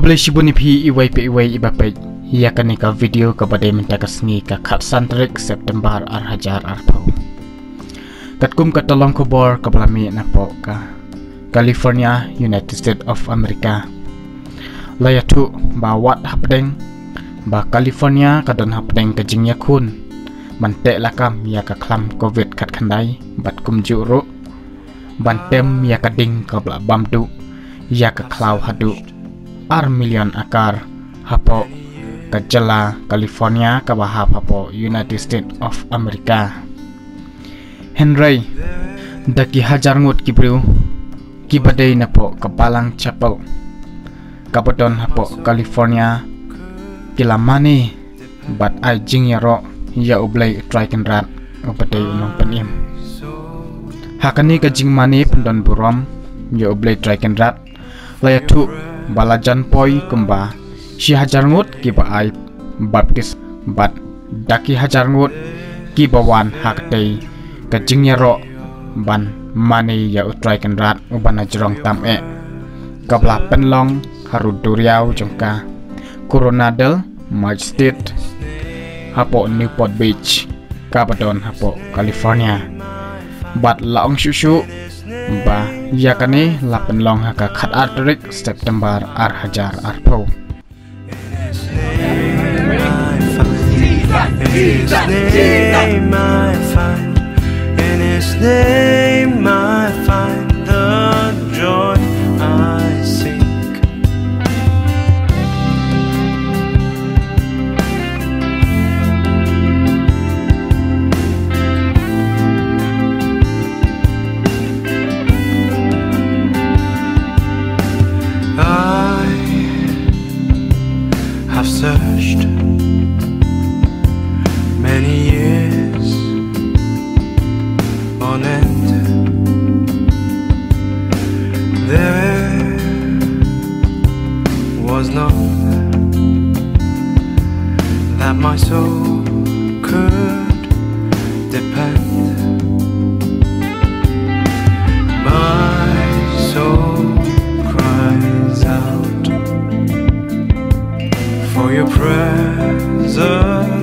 Kabel shibuni pi iwai ibapai ya kanika video kabade minta kasngi ka khat santrik September hajar arpau. Katkum katolong kubor kablami na po ka California, United States of America. Layatu ba wat hapdeng ba California kadon hapdeng ka jingya kun. Mante lakam ya ka klam COVID kat khandai bat kum juru. Bantem ya kading kabla bamdu ya ka klau hadu. Million akar hapo kajala California kabahap hapo United States of America. Henry daki hajar ngut kibru kibadai napo kapalang chapel kabadon hapo California kilamani bat ai jingyaro ya ublay traiken rat ubadai unong penim hakani ka jingmani pendon burom ya ublay traiken rat layatu balajan poi kumba si hajar ngut ki ba ai baptis bat daki hajar ngut ki bawan hakdei ka jingyaro ban mani ya utrai kan rat ubana jerong tam kabla penlong haru duriau jongka Coronadal State hapo Newport Beach kabadon hapo California bat laong susu ba yakani lapen long haka khat artrik September hajar arpo. In His name I find the joy I seek. I have searched many years on end. There was none that my soul could depend. My soul cries out for your presence.